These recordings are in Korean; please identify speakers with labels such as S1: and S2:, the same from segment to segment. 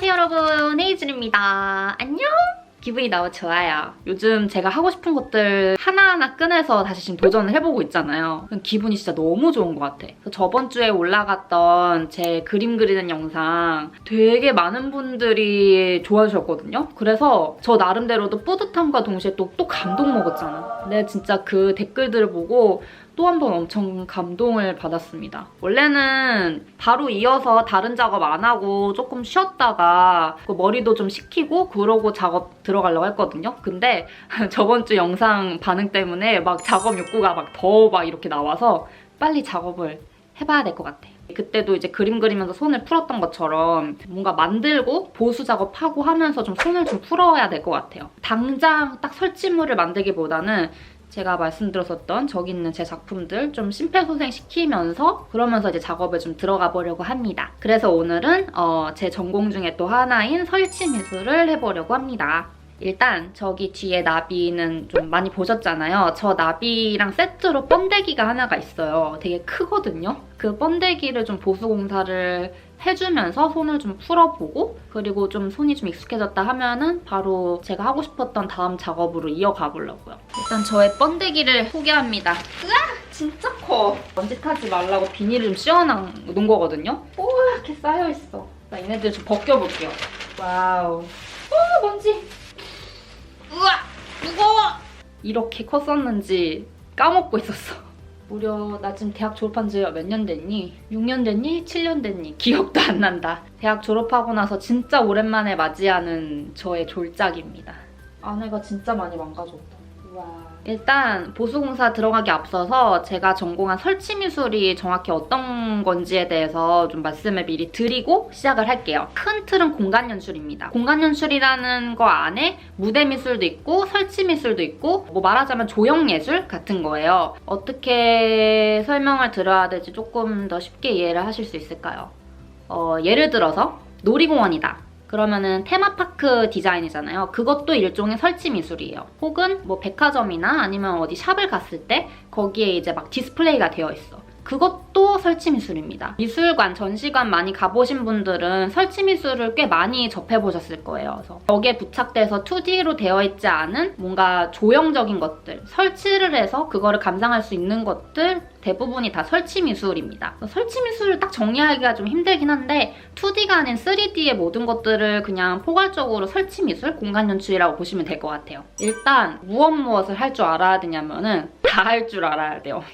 S1: 안녕하세요 여러분, 헤이즐입니다. 안녕! 기분이 너무 좋아요. 요즘 제가 하고 싶은 것들 하나하나 꺼내서 다시 지금 도전을 해보고 있잖아요. 기분이 진짜 너무 좋은 것 같아. 저번 주에 올라갔던 제 그림 그리는 영상 되게 많은 분들이 좋아해 주셨거든요. 그래서 저 나름대로도 뿌듯함과 동시에 또 감동 먹었잖아. 근데 진짜 그 댓글들을 보고 또 한 번 엄청 감동을 받았습니다. 원래는 바로 이어서 다른 작업 안 하고 조금 쉬었다가 머리도 좀 식히고 그러고 작업 들어가려고 했거든요. 근데 저번 주 영상 반응 때문에 막 작업 욕구가 더 이렇게 나와서 빨리 작업을 해봐야 될 것 같아. 그때도 이제 그림 그리면서 손을 풀었던 것처럼 뭔가 만들고 보수 작업하고 하면서 좀 손을 좀 풀어야 될 것 같아요. 당장 딱 설치물을 만들기보다는 제가 말씀드렸었던 저기 있는 제 작품들 좀 심폐소생시키면서 그러면서 이제 작업을 좀 들어가 보려고 합니다. 그래서 오늘은 제 전공 중에 또 하나인 설치 미술을 해보려고 합니다. 일단 저기 뒤에 나비는 좀 많이 보셨잖아요. 저 나비랑 세트로 번데기가 하나가 있어요. 되게 크거든요. 그 번데기를 좀 보수공사를 해주면서 손을 좀 풀어보고 그리고 좀 손이 좀 익숙해졌다 하면은 바로 제가 하고 싶었던 다음 작업으로 이어가 보려고요. 일단 저의 번데기를 소개합니다. 으아! 진짜 커! 먼지 타지 말라고 비닐을 좀 씌워놓은 거거든요. 오, 이렇게 쌓여있어. 나 얘네들 좀 벗겨볼게요. 와우. 오, 먼지! 우와! 무거워! 이렇게 컸었는지 까먹고 있었어. 무려 나 지금 대학 졸업한 지 몇 년 됐니? 6년 됐니? 7년 됐니? 기억도 안 난다. 대학 졸업하고 나서 진짜 오랜만에 맞이하는 저의 졸작입니다. 아내가 진짜 많이 망가졌다. 우와. 일단 보수공사 들어가기 앞서서 제가 전공한 설치미술이 정확히 어떤 건지에 대해서 좀 말씀을 미리 드리고 시작을 할게요. 큰 틀은 공간연출입니다. 공간연출이라는 거 안에 무대미술도 있고 설치미술도 있고 뭐 말하자면 조형예술 같은 거예요. 어떻게 설명을 드려야 될지 조금 더 쉽게 이해를 하실 수 있을까요? 예를 들어서 놀이공원이다. 그러면은 테마파크 디자인이잖아요. 그것도 일종의 설치 미술이에요. 혹은 뭐 백화점이나 아니면 어디 샵을 갔을 때 거기에 이제 막 디스플레이가 되어 있어. 그것도 설치 미술입니다. 미술관, 전시관 많이 가보신 분들은 설치 미술을 꽤 많이 접해보셨을 거예요. 그래서 여기에 부착돼서 2D로 되어 있지 않은 뭔가 조형적인 것들, 설치를 해서 그거를 감상할 수 있는 것들 대부분이 다 설치 미술입니다. 설치 미술을 딱 정의하기가 좀 힘들긴 한데 2D가 아닌 3D의 모든 것들을 그냥 포괄적으로 설치 미술, 공간 연출이라고 보시면 될 것 같아요. 일단 무엇을 할 줄 알아야 되냐면은 다 할 줄 알아야 돼요.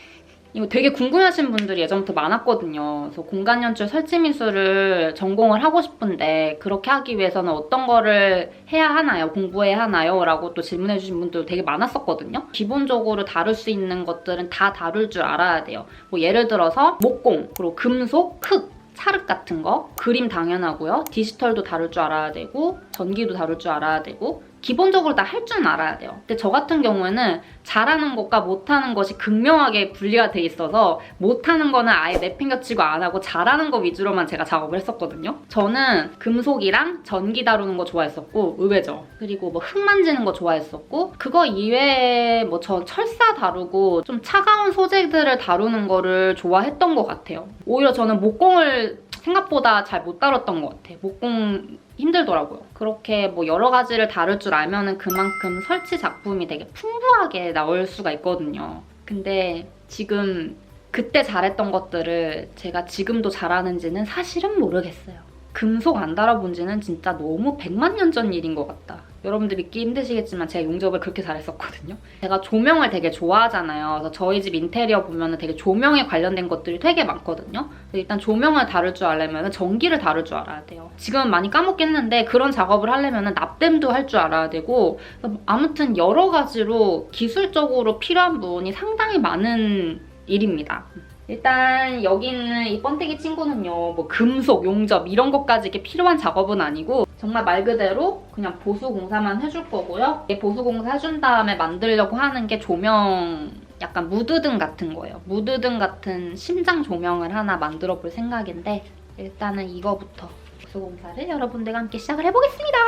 S1: 이거 되게 궁금해하시는 분들이 예전부터 많았거든요. 그래서 공간연출 설치미술을 전공을 하고 싶은데 그렇게 하기 위해서는 어떤 거를 해야 하나요? 공부해야 하나요? 라고 또 질문해주신 분들 되게 많았었거든요. 기본적으로 다룰 수 있는 것들은 다 다룰 줄 알아야 돼요. 뭐 예를 들어서 목공, 그리고 금속, 흙, 찰흙 같은 거, 그림 당연하고요. 디지털도 다룰 줄 알아야 되고 전기도 다룰 줄 알아야 되고 기본적으로 다 할 줄은 알아야 돼요. 근데 저 같은 경우에는 잘하는 것과 못하는 것이 극명하게 분리가 돼 있어서 못하는 거는 아예 내팽겨치고 안 하고 잘하는 거 위주로만 제가 작업을 했었거든요. 저는 금속이랑 전기 다루는 거 좋아했었고 의외죠. 그리고 뭐 흙 만지는 거 좋아했었고 그거 이외에 뭐 저 철사 다루고 좀 차가운 소재들을 다루는 거를 좋아했던 것 같아요. 오히려 저는 목공을 생각보다 잘 못 다뤘던 것 같아. 목공 힘들더라고요. 그렇게 뭐 여러 가지를 다룰 줄 알면은 그만큼 설치 작품이 되게 풍부하게 나올 수가 있거든요. 근데 지금 그때 잘했던 것들을 제가 지금도 잘하는지는 사실은 모르겠어요. 금속 안 달아본 지는 진짜 너무 100만 년 전 일인 것 같다. 여러분들 믿기 힘드시겠지만 제가 용접을 그렇게 잘했었거든요. 제가 조명을 되게 좋아하잖아요. 그래서 저희 집 인테리어 보면 되게 조명에 관련된 것들이 되게 많거든요. 일단 조명을 다룰 줄 알려면 전기를 다룰 줄 알아야 돼요. 지금은 많이 까먹겠는데 그런 작업을 하려면 납땜도 할 줄 알아야 되고 아무튼 여러 가지로 기술적으로 필요한 부분이 상당히 많은 일입니다. 일단 여기 있는 이 번데기 친구는요, 뭐 금속, 용접 이런 것까지 이렇게 필요한 작업은 아니고 정말 말 그대로 그냥 보수 공사만 해줄 거고요. 보수 공사 해준 다음에 만들려고 하는 게 조명, 약간 무드등 같은 거예요. 무드등 같은 심장 조명을 하나 만들어 볼 생각인데 일단은 이거부터 보수 공사를 여러분들과 함께 시작을 해보겠습니다.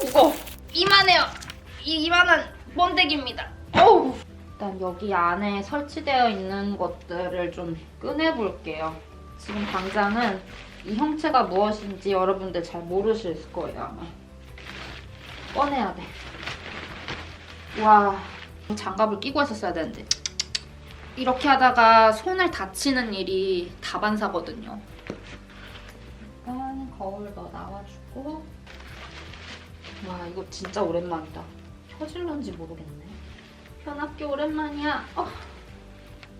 S1: 무거워. 이만해요. 이만한 번데기입니다. 어우. 일단 여기 안에 설치되어 있는 것들을 좀 꺼내볼게요. 지금 당장은 이 형체가 무엇인지 여러분들 잘 모르실 거예요, 아마. 꺼내야 돼. 와, 장갑을 끼고 했었어야 되는데. 이렇게 하다가 손을 다치는 일이 다반사거든요. 일단 거울 너 나와주고. 와, 이거 진짜 오랜만이다. 켜질런지 모르겠네. 현악기 오랜만이야.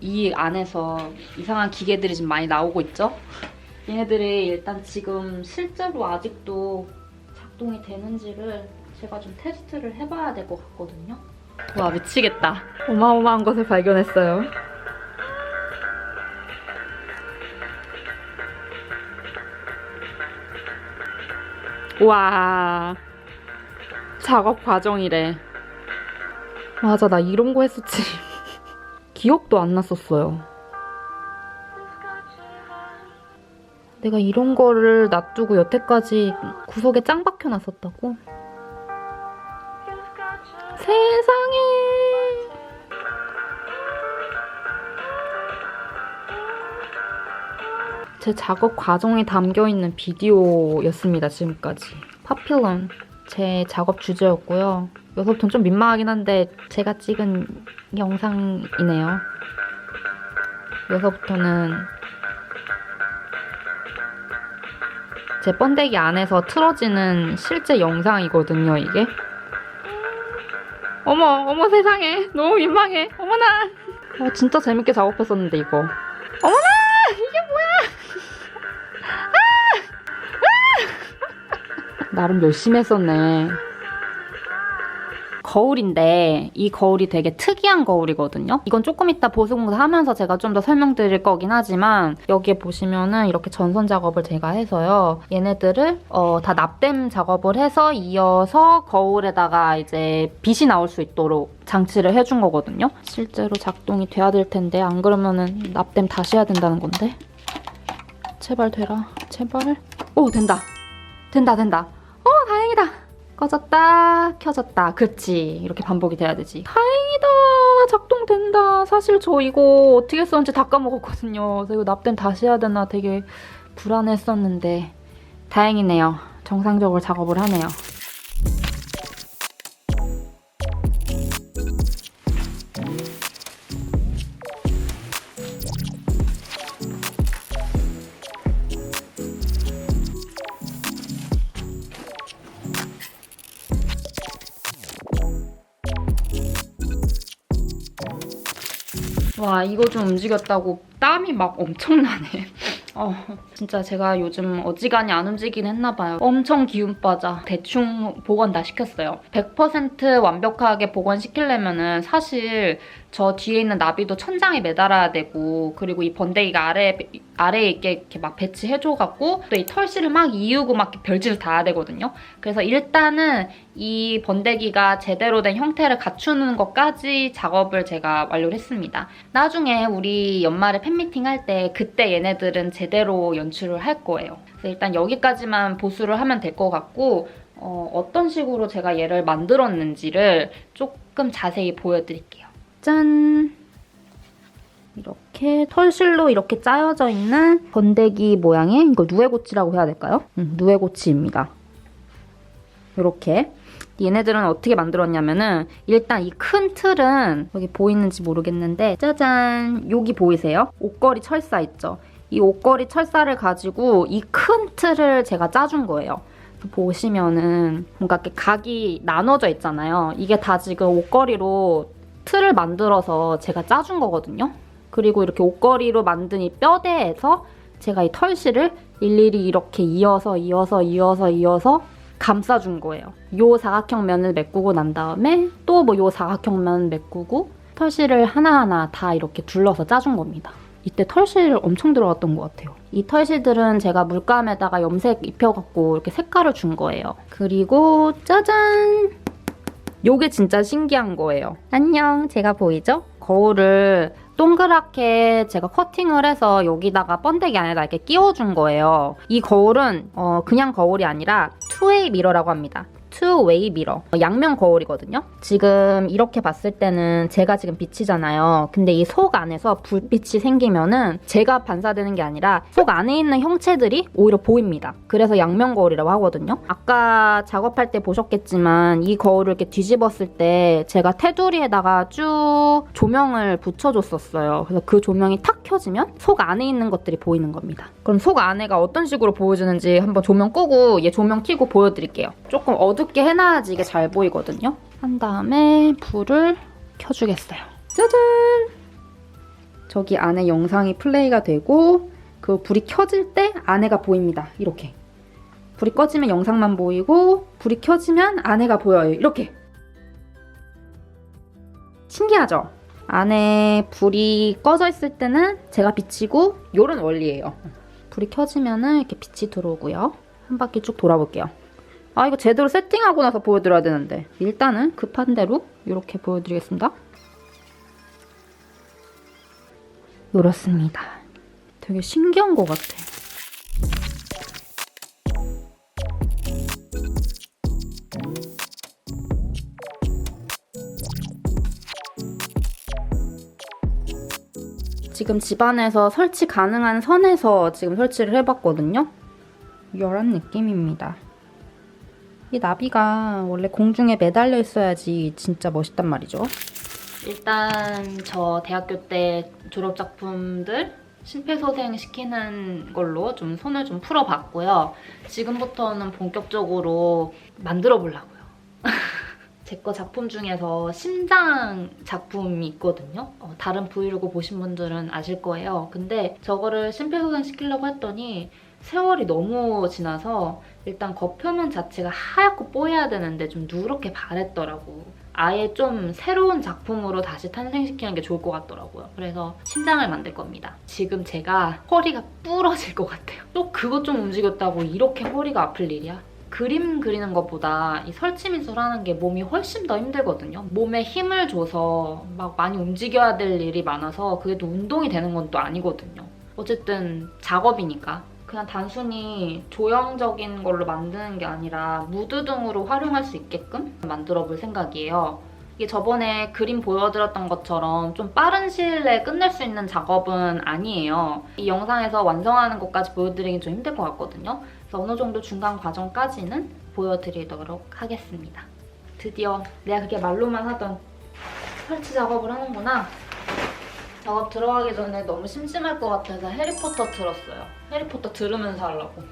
S1: 이 안에서 이상한 기계들이 좀 많이 나오고 있죠? 얘네들이 일단 지금 실제로 아직도 작동이 되는지를 제가 좀 테스트를 해봐야 될 것 같거든요. 와, 미치겠다. 어마어마한 것을 발견했어요. 와, 작업 과정이래. 맞아, 나 이런 거 했었지. 기억도 안 났었어요. 내가 이런 거를 놔두고 여태까지 구석에 짱 박혀놨었다고? 세상에! 제 작업 과정이 담겨있는 비디오였습니다, 지금까지. 파필론, 제 작업 주제였고요. 여기서부터는 좀 민망하긴 한데 제가 찍은 영상이네요. 여기서부터는 제 번데기 안에서 틀어지는 실제 영상이거든요, 이게. 어머 세상에. 너무 민망해. 어머나. 진짜 재밌게 작업했었는데, 이거. 어머나! 이게 뭐야! 나름 열심히 했었네. 거울인데 이 거울이 되게 특이한 거울이거든요. 이건 조금 이따 보수공사하면서 제가 좀 더 설명드릴 거긴 하지만 여기에 보시면은 이렇게 전선 작업을 제가 해서요. 얘네들을 다 납땜 작업을 해서 이어서 거울에다가 이제 빛이 나올 수 있도록 장치를 해준 거거든요. 실제로 작동이 돼야 될 텐데 안 그러면은 납땜 다시 해야 된다는 건데. 제발 되라. 제발. 오, 된다. 된다. 다행이다. 꺼졌다, 켜졌다. 그치. 이렇게 반복이 돼야 되지. 다행이다. 작동된다. 사실 저 이거 어떻게 썼는지 다 까먹었거든요. 그래서 이거 납땜 다시 해야 되나 되게 불안했었는데 다행이네요. 정상적으로 작업을 하네요. 와, 이거 좀 움직였다고 땀이 막 엄청나네. 진짜 제가 요즘 어지간히 안 움직이긴 했나봐요. 엄청 기운 빠져. 대충 복원 다 시켰어요. 100% 완벽하게 복원시키려면은 사실 저 뒤에 있는 나비도 천장에 매달아야 되고, 그리고 이 번데기가 아래에 있게 이렇게 막 배치해줘갖고 또 이 털실을 막 이우고 막 별짓을 다 해야 되거든요. 그래서 일단은 이 번데기가 제대로 된 형태를 갖추는 것까지 작업을 제가 완료를 했습니다. 나중에 우리 연말에 팬미팅 할 때 그때 얘네들은 제대로 연출을 할 거예요. 그래서 일단 여기까지만 보수를 하면 될 것 같고 어떤 식으로 제가 얘를 만들었는지를 조금 자세히 보여드릴게요. 짠! 이렇게 털실로 이렇게 짜여져 있는 번데기 모양의 이걸 누에고치라고 해야 될까요? 누에고치입니다. 이렇게. 얘네들은 어떻게 만들었냐면은 일단 이 큰 틀은 여기 보이는지 모르겠는데 짜잔! 여기 보이세요? 옷걸이 철사 있죠? 이 옷걸이 철사를 가지고 이 큰 틀을 제가 짜준 거예요. 보시면은 뭔가 이렇게 각이 나눠져 있잖아요. 이게 다 지금 옷걸이로 틀을 만들어서 제가 짜준 거거든요. 그리고 이렇게 옷걸이로 만든 이 뼈대에서 제가 이 털실을 일일이 이렇게 이어서 감싸준 거예요. 요 사각형 면을 메꾸고 난 다음에 또 뭐 요 사각형 면 메꾸고 털실을 하나하나 다 이렇게 둘러서 짜준 겁니다. 이때 털실 엄청 들어갔던 것 같아요. 이 털실들은 제가 물감에다가 염색 입혀갖고 이렇게 색깔을 준 거예요. 그리고 짜잔! 요게 진짜 신기한 거예요. 안녕, 제가 보이죠? 거울을 동그랗게 제가 커팅을 해서 여기다가 번데기 안에다 이렇게 끼워준 거예요. 이 거울은 그냥 거울이 아니라 투웨이 미러라고 합니다. 투웨이 미러. 양면 거울이거든요. 지금 이렇게 봤을 때는 제가 지금 비치잖아요. 근데 이 속 안에서 불빛이 생기면은 제가 반사되는 게 아니라 속 안에 있는 형체들이 오히려 보입니다. 그래서 양면 거울이라고 하거든요. 아까 작업할 때 보셨겠지만 이 거울을 이렇게 뒤집었을 때 제가 테두리에다가 쭉 조명을 붙여줬었어요. 그래서 그 조명이 탁 켜지면 속 안에 있는 것들이 보이는 겁니다. 그럼 속 안에가 어떤 식으로 보여주는지 한번 조명 끄고 얘 조명 켜고 보여드릴게요. 조금 어둡게 해놔야지 이게 잘 보이거든요. 한 다음에 불을 켜주겠어요. 짜잔! 저기 안에 영상이 플레이가 되고 그 불이 켜질 때 안에가 보입니다. 이렇게. 불이 꺼지면 영상만 보이고 불이 켜지면 안에가 보여요. 이렇게. 신기하죠? 안에 불이 꺼져 있을 때는 제가 비치고 요런 원리예요. 불이 켜지면은 이렇게 빛이 들어오고요. 한 바퀴 쭉 돌아볼게요. 아, 이거 제대로 세팅하고 나서 보여드려야 되는데 일단은 급한 대로 이렇게 보여드리겠습니다. 이렇습니다. 되게 신기한 것 같아. 지금 집안에서 설치 가능한 선에서 지금 설치를 해봤거든요. 이런 느낌입니다. 이 나비가 원래 공중에 매달려 있어야지 진짜 멋있단 말이죠. 일단 저 대학교 때 졸업작품들 심폐소생 시키는 걸로 좀 손을 좀 풀어봤고요. 지금부터는 본격적으로 만들어 보려고요. 제 거 작품 중에서 심장 작품이 있거든요. 다른 브이로그 보신 분들은 아실 거예요. 근데 저거를 심폐소생 시키려고 했더니 세월이 너무 지나서 일단 겉표면 자체가 하얗고 뽀얘야 되는데 좀 누렇게 바랬더라고. 아예 좀 새로운 작품으로 다시 탄생시키는 게 좋을 것 같더라고요. 그래서 심장을 만들 겁니다. 지금 제가 허리가 부러질 것 같아요. 또 그것 좀 움직였다고 이렇게 허리가 아플 일이야? 그림 그리는 것보다 이 설치 미술하는 게 몸이 훨씬 더 힘들거든요. 몸에 힘을 줘서 막 많이 움직여야 될 일이 많아서 그게 또 운동이 되는 건 또 아니거든요. 어쨌든 작업이니까. 그냥 단순히 조형적인 걸로 만드는 게 아니라 무드 등으로 활용할 수 있게끔 만들어 볼 생각이에요. 이게 저번에 그림 보여드렸던 것처럼 좀 빠른 시일 내에 끝낼 수 있는 작업은 아니에요. 이 영상에서 완성하는 것까지 보여드리긴 좀 힘들 것 같거든요. 그래서 어느 정도 중간 과정까지는 보여드리도록 하겠습니다. 드디어 내가 그게 말로만 하던 설치 작업을 하는구나. 작업 들어가기 전에 너무 심심할 것 같아서 해리포터 들었어요. 해리포터 들으면서 하려고.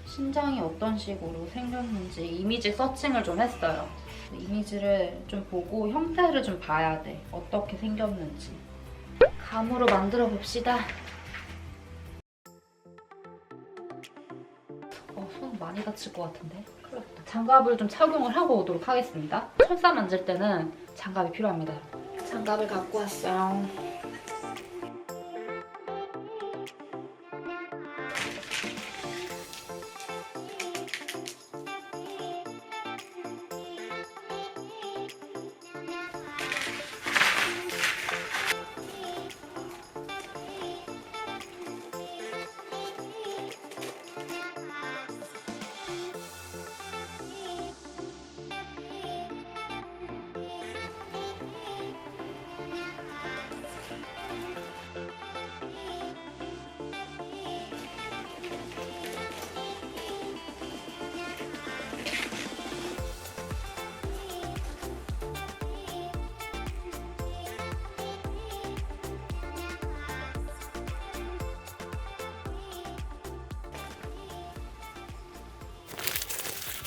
S1: 심장이 어떤 식으로 생겼는지 이미지 서칭을 좀 했어요. 이미지를 좀 보고 형태를 좀 봐야 돼. 어떻게 생겼는지. 감으로 만들어 봅시다. 손 많이 다칠 것 같은데? 큰일 났다. 장갑을 좀 착용을 하고 오도록 하겠습니다. 철사 만질 때는 장갑이 필요합니다. 장갑을 갖고 왔어요.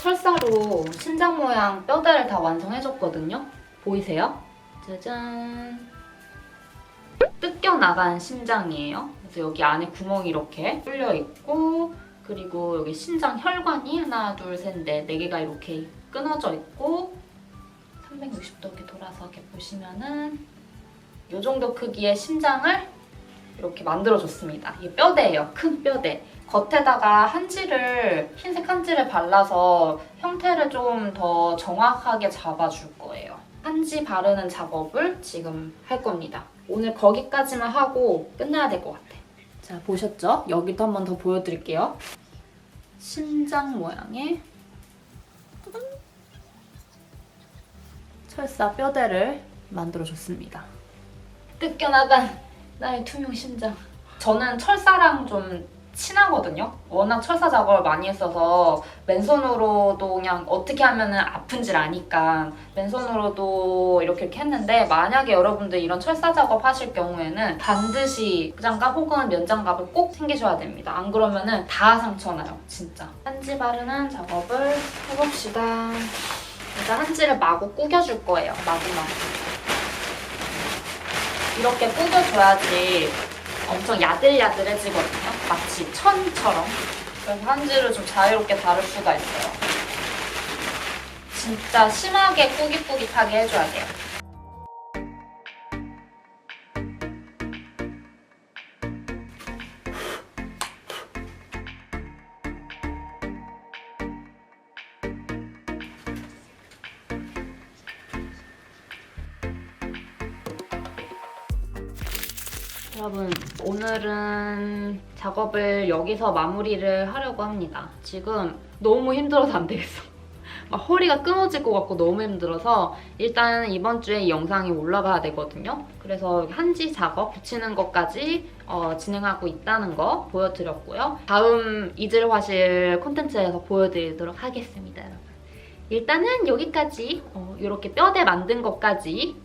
S1: 철사로 심장 모양 뼈대를 다 완성해줬거든요. 보이세요? 짜잔! 뜯겨나간 심장이에요. 그래서 여기 안에 구멍이 이렇게 뚫려있고 그리고 여기 심장 혈관이 하나, 둘, 셋, 넷, 네 개가 이렇게 끊어져 있고 360도 이렇게 돌아서 이렇게 보시면은 이 정도 크기의 심장을 이렇게 만들어줬습니다. 이게 뼈대예요. 큰 뼈대. 겉에다가 한지를 흰색 한지를 발라서 형태를 좀 더 정확하게 잡아줄 거예요. 한지 바르는 작업을 지금 할 겁니다. 오늘 거기까지만 하고 끝내야 될 것 같아. 자, 보셨죠? 여기도 한 번 더 보여드릴게요. 심장 모양의 철사 뼈대를 만들어줬습니다. 뜯겨나간 나의 투명 심장. 저는 철사랑 좀 친하거든요. 워낙 철사 작업을 많이 했어서 맨손으로도 그냥 어떻게 하면은 아픈지 아니까 맨손으로도 이렇게 했는데, 만약에 여러분들 이런 철사 작업 하실 경우에는 반드시 장갑 혹은 면장갑을 꼭 챙기셔야 됩니다. 안 그러면은 다 상처나요, 진짜. 한지 바르는 작업을 해봅시다. 일단 한지를 마구 구겨줄 거예요. 마구마구. 이렇게 구겨줘야지 엄청 야들야들해지거든요. 마치 천처럼. 그래서 한지를 좀 자유롭게 다룰 수가 있어요. 진짜 심하게 꾸깃꾸깃하게 해줘야 돼요. 여러분, 오늘은 작업을 여기서 마무리를 하려고 합니다. 지금 너무 힘들어서 안 되겠어. 막 허리가 끊어질 것 같고 너무 힘들어서 일단 이번 주에 이 영상이 올라가야 되거든요. 그래서 한지 작업 붙이는 것까지 진행하고 있다는 거 보여드렸고요. 다음 이질 화실 콘텐츠에서 보여드리도록 하겠습니다, 여러분. 일단은 여기까지 이렇게 뼈대 만든 것까지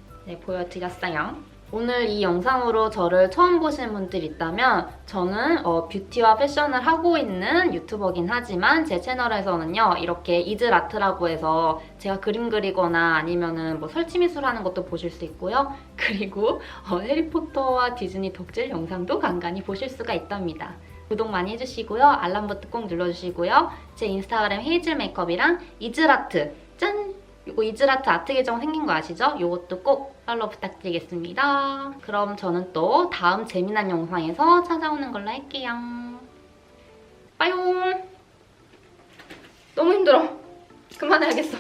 S1: 보여드렸어요. 오늘 이 영상으로 저를 처음 보신 분들 있다면, 저는 뷰티와 패션을 하고 있는 유튜버긴 하지만 제 채널에서는요, 이렇게 이즐 아트라고 해서 제가 그림 그리거나 아니면은 뭐 설치미술 하는 것도 보실 수 있고요. 그리고 해리포터와 디즈니 덕질 영상도 간간히 보실 수가 있답니다. 구독 많이 해주시고요. 알람 버튼 꼭 눌러주시고요. 제 인스타그램 헤이즐 메이크업이랑 이즐 아트, 짠! 이거 이즐 아트 아트 계정 생긴 거 아시죠? 이것도 꼭 팔로우 부탁드리겠습니다. 그럼 저는 또 다음 재미난 영상에서 찾아오는 걸로 할게요. 빠용! 너무 힘들어. 그만해야겠어.